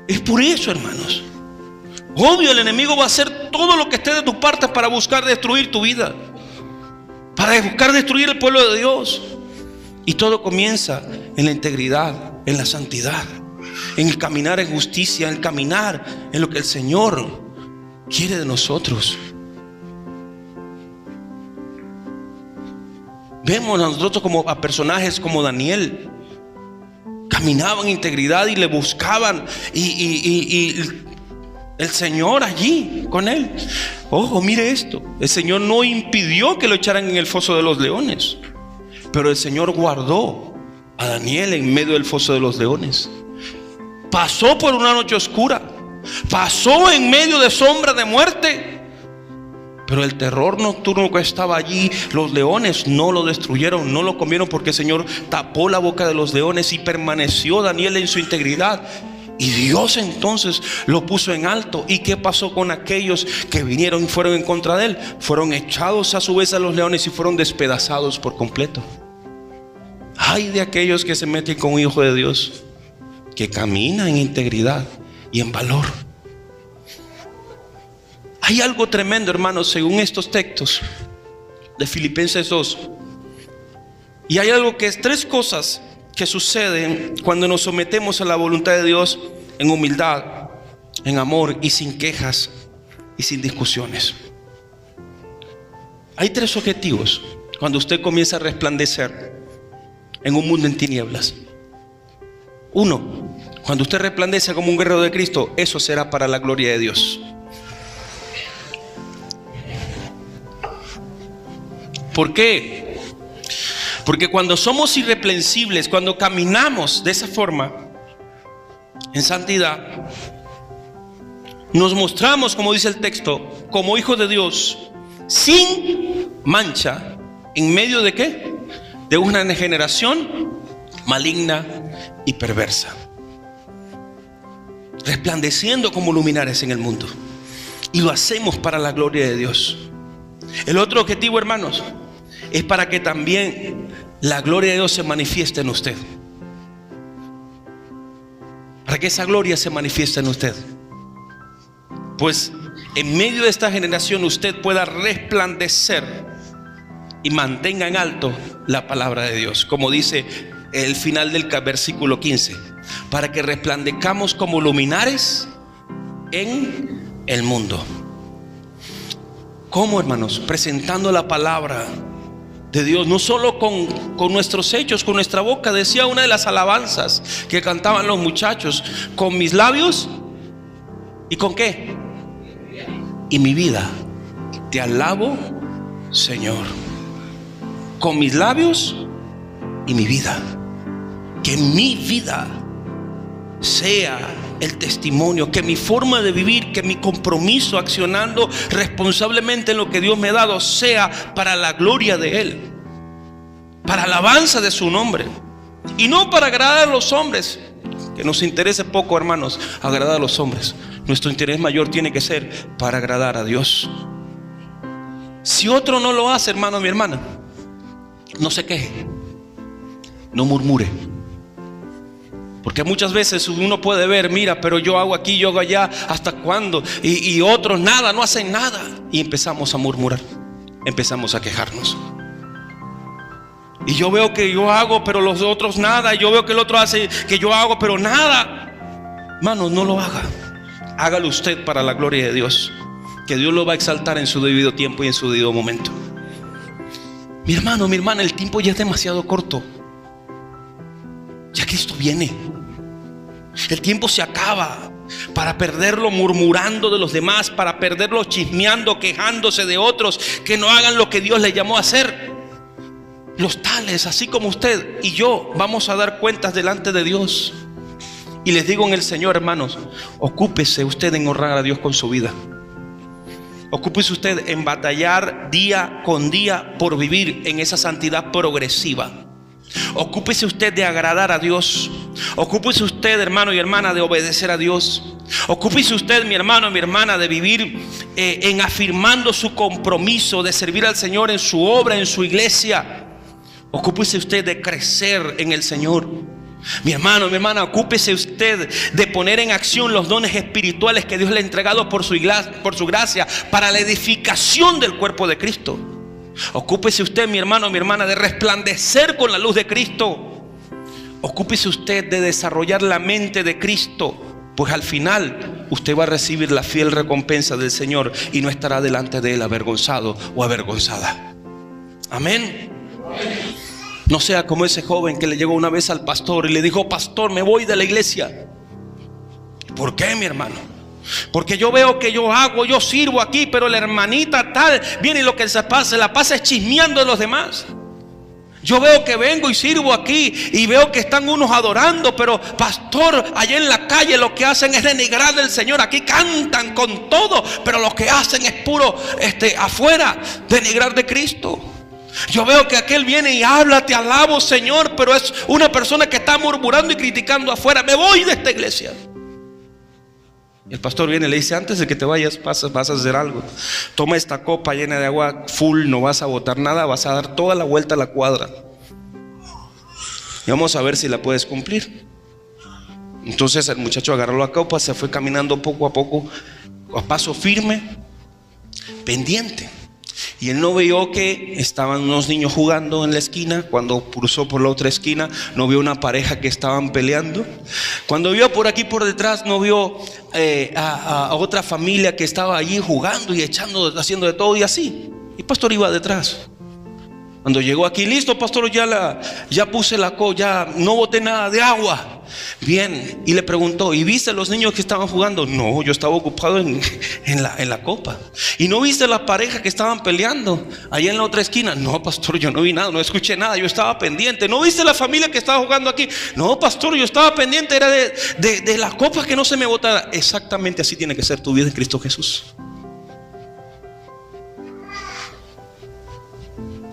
Es por eso, hermanos. Obvio, el enemigo va a hacer todo lo que esté de tu parte para buscar destruir tu vida, para buscar destruir el pueblo de Dios. Y todo comienza en la integridad, en la santidad, en el caminar en justicia, en el caminar en lo que el Señor quiere de nosotros. Vemos a nosotros como a personajes como Daniel, caminaban en integridad y le buscaban, y el Señor allí con él. Ojo, mire esto, el Señor no impidió que lo echaran en el foso de los leones, pero el Señor guardó a Daniel en medio del foso de los leones. Pasó por una noche oscura, pasó en medio de sombra de muerte, pero el terror nocturno que estaba allí, los leones no lo destruyeron, no lo comieron, porque el Señor tapó la boca de los leones y permaneció Daniel en su integridad. Y Dios entonces lo puso en alto. ¿Y qué pasó con aquellos que vinieron y fueron en contra de él? Fueron echados a su vez a los leones y fueron despedazados por completo. Ay de aquellos que se meten con un hijo de Dios, que camina en integridad y en valor. Hay algo tremendo, hermanos, según estos textos de Filipenses 2. Y hay algo que es 3 cosas que suceden cuando nos sometemos a la voluntad de Dios en humildad, en amor y sin quejas y sin discusiones. Hay 3 objetivos cuando usted comienza a resplandecer en un mundo en tinieblas. 1, Cuando usted resplandece como un guerrero de Cristo, eso será para la gloria de Dios. ¿Por qué? Porque cuando somos irreprensibles, cuando caminamos de esa forma, en santidad, nos mostramos, como dice el texto, como hijos de Dios, sin mancha, en medio de ¿qué? De una generación maligna y perversa, resplandeciendo como luminares en el mundo. Y lo hacemos para la gloria de Dios. El otro objetivo, hermanos, es para que también la gloria de Dios se manifieste en usted. Para que esa gloria se manifieste en usted. Pues en medio de esta generación usted pueda resplandecer y mantenga en alto la palabra de Dios, como dice el final del versículo 15, para que resplandezcamos como luminares en el mundo. ¿Cómo, hermanos? Presentando la palabra de Dios, no solo con nuestros hechos, con nuestra boca. Decía una de las alabanzas que cantaban los muchachos: con mis labios y con qué, y mi vida te alabo, Señor. Con mis labios y mi vida, que mi vida sea el testimonio, que mi forma de vivir, que mi compromiso accionando responsablemente en lo que Dios me ha dado sea para la gloria de Él, para alabanza de su nombre, y no para agradar a los hombres. Que nos interese poco, hermanos, agradar a los hombres. Nuestro interés mayor tiene que ser para agradar a Dios. Si otro no lo hace, hermano, mi hermana, no se queje, no murmure. Porque muchas veces uno puede ver, mira, pero yo hago aquí, yo hago allá, ¿hasta cuándo? Y otros nada, no hacen nada. Y empezamos a murmurar, empezamos a quejarnos. Y yo veo que yo hago, pero los otros nada. Y yo veo que el otro hace, que yo hago, pero nada. Hermano, no lo haga. Hágalo usted para la gloria de Dios, que Dios lo va a exaltar en su debido tiempo y en su debido momento. Mi hermano, mi hermana, el tiempo ya es demasiado corto. Ya Cristo viene. El tiempo se acaba para perderlo murmurando de los demás, para perderlo chismeando, quejándose de otros que no hagan lo que Dios les llamó a hacer. Los tales, así como usted y yo, vamos a dar cuentas delante de Dios. Y les digo en el Señor, hermanos, ocúpese usted en honrar a Dios con su vida. Ocúpese usted en batallar día con día por vivir en esa santidad progresiva. Ocúpese usted de agradar a Dios. Ocúpese usted, hermano y hermana, de obedecer a Dios. Ocúpese usted, mi hermano, mi hermana, de vivir en afirmando su compromiso de servir al Señor en su obra, en su iglesia. Ocúpese usted de crecer en el Señor. Mi hermano, mi hermana, ocúpese usted de poner en acción los dones espirituales que Dios le ha entregado por su gracia para la edificación del cuerpo de Cristo. Ocúpese usted, mi hermano, mi hermana, de resplandecer con la luz de Cristo. Ocúpese usted de desarrollar la mente de Cristo, pues al final usted va a recibir la fiel recompensa del Señor y no estará delante de Él avergonzado o avergonzada. Amén. No sea como ese joven que le llegó una vez al pastor y le dijo: pastor, me voy de la iglesia. ¿Por qué, mi hermano? Porque yo veo que yo hago, yo sirvo aquí, pero la hermanita tal viene y lo que se la pasa es chismeando de los demás. Yo veo que vengo y sirvo aquí y veo que están unos adorando, pero pastor, allá en la calle lo que hacen es denigrar del Señor. Aquí cantan con todo, pero lo que hacen es puro afuera denigrar de Cristo. Yo veo que aquel viene y habla: te alabo, Señor, pero es una persona que está murmurando y criticando afuera. Me voy de esta iglesia. Y el pastor viene y le dice: antes de que te vayas vas a hacer algo. Toma esta copa llena de agua full, no vas a botar nada, vas a dar toda la vuelta a la cuadra y vamos a ver si la puedes cumplir. Entonces el muchacho agarró la copa, se fue caminando poco a poco, a paso firme, pendiente. Y él no vio que estaban unos niños jugando en la esquina. Cuando cruzó por la otra esquina, no vio una pareja que estaban peleando. Cuando vio por aquí por detrás, no vio a otra familia que estaba allí jugando y haciendo de todo y así. Y el pastor iba detrás. Cuando llegó aquí: listo, pastor, ya puse ya no boté nada de agua. Bien. Y le preguntó, ¿y viste a los niños que estaban jugando? No, yo estaba ocupado en la copa. ¿Y no viste a las parejas que estaban peleando allá en la otra esquina? No, pastor, yo no vi nada, no escuché nada, yo estaba pendiente. ¿No viste la familia que estaba jugando aquí? No, pastor, yo estaba pendiente, era de las copas, que no se me botara. Exactamente así tiene que ser tu vida en Cristo Jesús.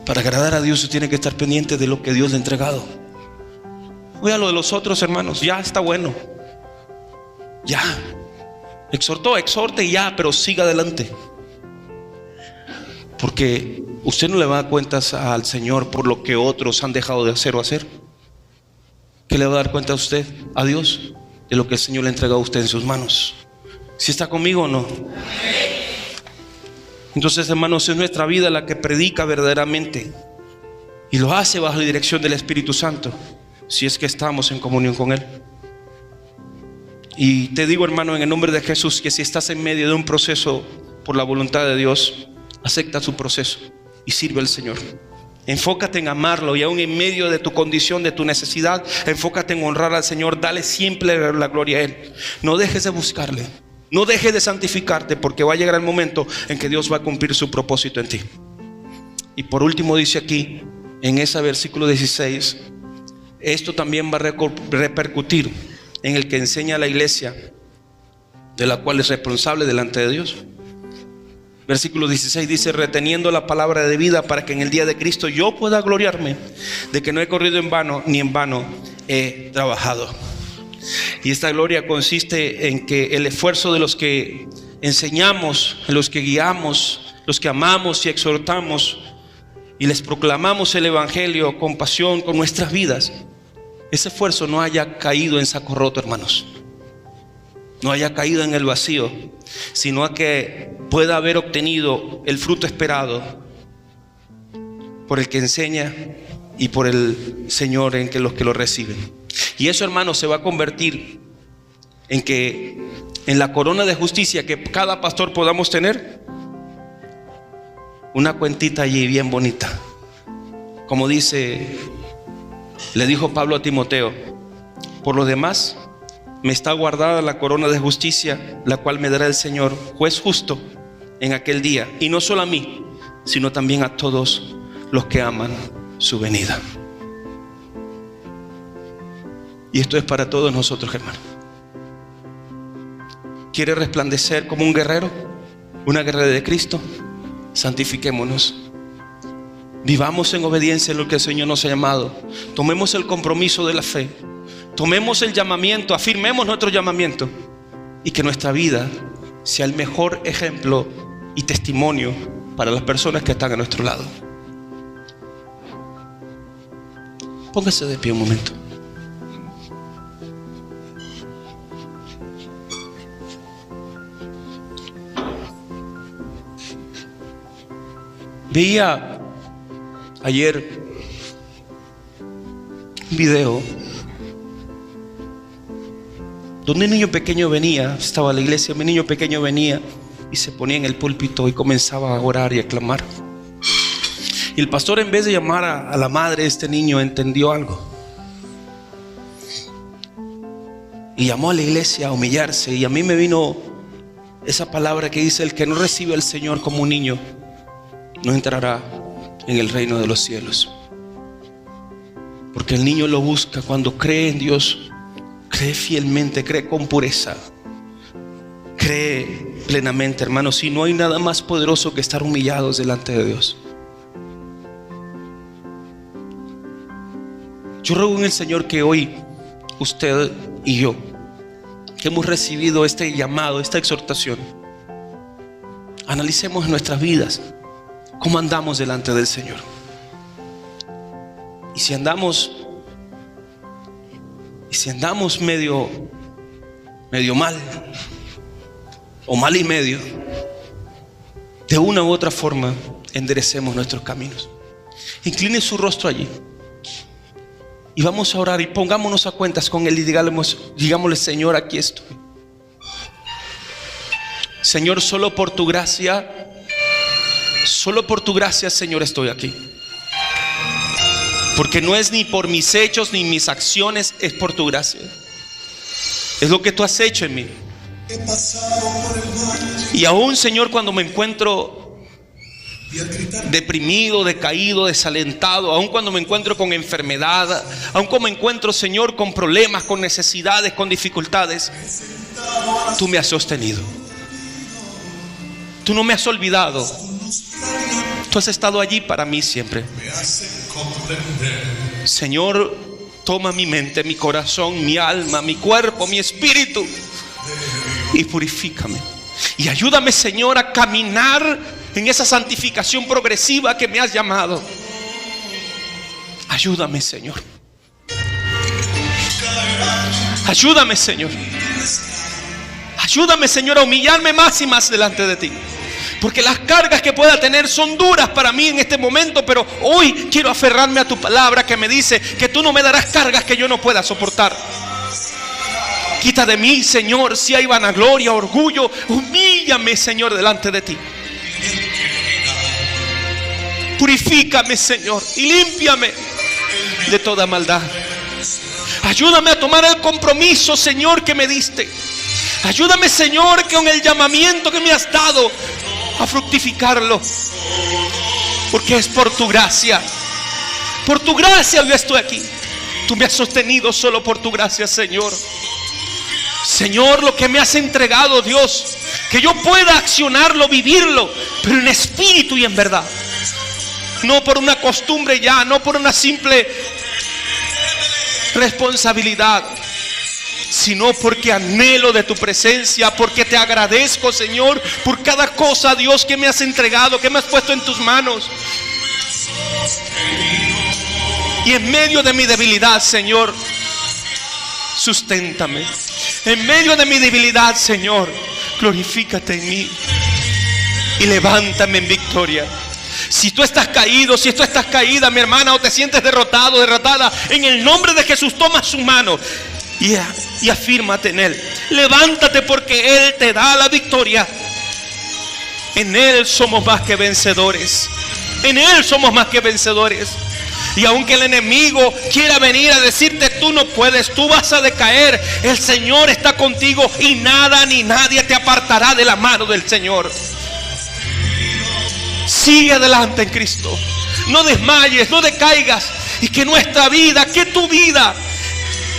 Para agradar a Dios usted tiene que estar pendiente de lo que Dios le ha entregado. Oiga lo de los otros hermanos, ya está bueno. Ya. Exhortó, exhorte y ya, pero siga adelante. Porque usted no le va a dar cuentas al Señor por lo que otros han dejado de hacer o hacer. ¿Qué le va a dar cuenta a usted? A Dios, de lo que el Señor le ha entregado a usted en sus manos. ¿Si está conmigo o no? Entonces, hermanos, es nuestra vida la que predica verdaderamente, y lo hace bajo la dirección del Espíritu Santo, si es que estamos en comunión con Él. Y te digo, hermano, en el nombre de Jesús, que si estás en medio de un proceso por la voluntad de Dios, acepta su proceso y sirve al Señor. Enfócate en amarlo, y aún en medio de tu condición, de tu necesidad, enfócate en honrar al Señor. Dale siempre la gloria a Él. No dejes de buscarle. No dejes de santificarte, porque va a llegar el momento en que Dios va a cumplir su propósito en ti. Y por último dice aquí, en ese versículo 16, esto también va a repercutir en el que enseña a la iglesia, de la cual es responsable delante de Dios. Versículo 16 dice, reteniendo la palabra de vida, para que en el día de Cristo yo pueda gloriarme de que no he corrido en vano, ni en vano he trabajado. Y esta gloria consiste en que el esfuerzo de los que enseñamos, los que guiamos, los que amamos y exhortamos y les proclamamos el evangelio con pasión, con nuestras vidas, ese esfuerzo no haya caído en saco roto, hermanos. No haya caído en el vacío, sino a que pueda haber obtenido el fruto esperado por el que enseña y por el Señor en que los que lo reciben. Y eso, hermanos, se va a convertir en la corona de justicia que cada pastor podamos tener, una cuentita allí bien bonita. Como le dijo Pablo a Timoteo, por lo demás me está guardada la corona de justicia, la cual me dará el Señor, juez justo, en aquel día, y no solo a mí, sino también a todos los que aman su venida. Y esto es para todos nosotros, hermanos. ¿Quiere resplandecer como un guerrero? ¿Una guerrera de Cristo? Santifiquémonos. Vivamos en obediencia en lo que el Señor nos ha llamado. Tomemos el compromiso de la fe. Tomemos el llamamiento, afirmemos nuestro llamamiento. Y que nuestra vida sea el mejor ejemplo y testimonio para las personas que están a nuestro lado. Póngase de pie un momento. Veía ayer un video donde un niño pequeño venía, estaba en la iglesia, un niño pequeño venía y se ponía en el púlpito y comenzaba a orar y a clamar. Y el pastor, en vez de llamar a la madre de este niño, entendió algo y llamó a la iglesia a humillarse. Y a mí me vino esa palabra que dice: el que no recibe al Señor como un niño no entrará en el reino de los cielos. Porque el niño lo busca cuando cree en Dios, cree fielmente, cree con pureza, cree plenamente, hermanos. Y no hay nada más poderoso que estar humillados delante de Dios. Yo ruego en el Señor que hoy usted y yo, que hemos recibido este llamado, esta exhortación, analicemos nuestras vidas, cómo andamos delante del Señor. Y si andamos medio mal, o mal y medio, de una u otra forma enderecemos nuestros caminos. Incline su rostro allí y vamos a orar, y pongámonos a cuentas con Él y digámosle: Señor, aquí estoy. Señor, solo por tu gracia, Señor, estoy aquí. Porque no es ni por mis hechos ni mis acciones, es por tu gracia. Es lo que tú has hecho en mí. Y aún, Señor, cuando me encuentro deprimido, decaído, desalentado, aun cuando me encuentro con enfermedad, aun cuando me encuentro, Señor, con problemas, con necesidades, con dificultades, tú me has sostenido. Tú no me has olvidado. Tú has estado allí para mí siempre. Señor, toma mi mente, mi corazón, mi alma, mi cuerpo, mi espíritu y purifícame. Y ayúdame, Señor, a caminar en esa santificación progresiva que me has llamado. Ayúdame, Señor. Ayúdame, Señor. Ayúdame, Señor, a humillarme más y más delante de ti. Porque las cargas que pueda tener son duras para mí en este momento, pero hoy quiero aferrarme a tu palabra que me dice que tú no me darás cargas que yo no pueda soportar. Quita de mí, Señor, si hay vanagloria, orgullo. Humíllame, Señor, delante de ti. Purifícame, Señor, y límpiame de toda maldad. Ayúdame a tomar el compromiso, Señor, que me diste. Ayúdame, Señor, que con el llamamiento que me has dado a fructificarlo, porque es por tu gracia. Por tu gracia yo estoy aquí. Tú me has sostenido solo por tu gracia, Señor. Señor, lo que me has entregado, Dios, que yo pueda accionarlo, vivirlo, pero en espíritu y en verdad. No por una costumbre ya, no por una simple responsabilidad, sino porque anhelo de tu presencia, porque te agradezco, Señor, por cada cosa, Dios, que me has entregado, que me has puesto en tus manos. Y en medio de mi debilidad, Señor, susténtame. En medio de mi debilidad, Señor, glorifícate en mí y levántame en victoria. Si tú estás caído, si tú estás caída, mi hermana, o te sientes derrotado, derrotada, en el nombre de Jesús, toma su mano y afírmate en Él. Levántate, porque Él te da la victoria. En Él somos más que vencedores. En Él somos más que vencedores. Y aunque el enemigo quiera venir a decirte tú no puedes, tú vas a decaer, el Señor está contigo y nada ni nadie te apartará de la mano del Señor. Sigue adelante en Cristo. No desmayes, no decaigas. Y que nuestra vida, que tu vida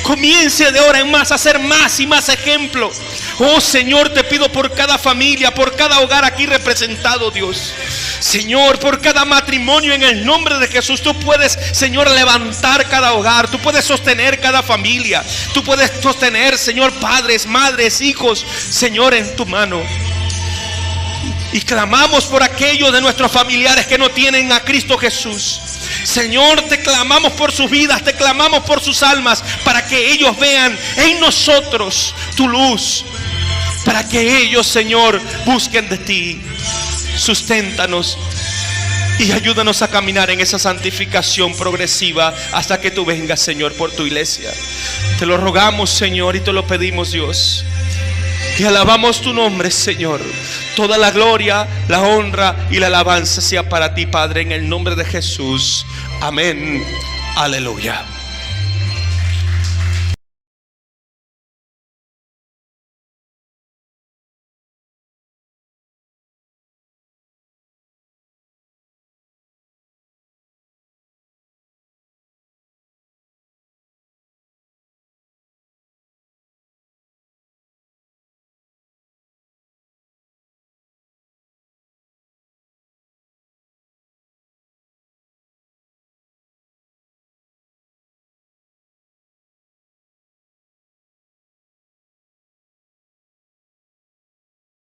comience de ahora en más a ser más y más ejemplo. Oh Señor, te pido por cada familia, por cada hogar aquí representado, Dios. Señor, por cada matrimonio, en el nombre de Jesús, tú puedes, Señor, levantar cada hogar. Tú puedes sostener cada familia. Tú puedes sostener, Señor, padres, madres, hijos, Señor, en tu mano. Y clamamos por aquellos de nuestros familiares que no tienen a Cristo Jesús. Señor, te clamamos por sus vidas, te clamamos por sus almas, para que ellos vean en nosotros tu luz, para que ellos, Señor, busquen de ti. Susténtanos y ayúdanos a caminar en esa santificación progresiva hasta que tú vengas, Señor, por tu iglesia. Te lo rogamos, Señor, y te lo pedimos, Dios. Y alabamos tu nombre, Señor. Toda la gloria, la honra y la alabanza sea para ti, Padre, en el nombre de Jesús. Amén. Aleluya.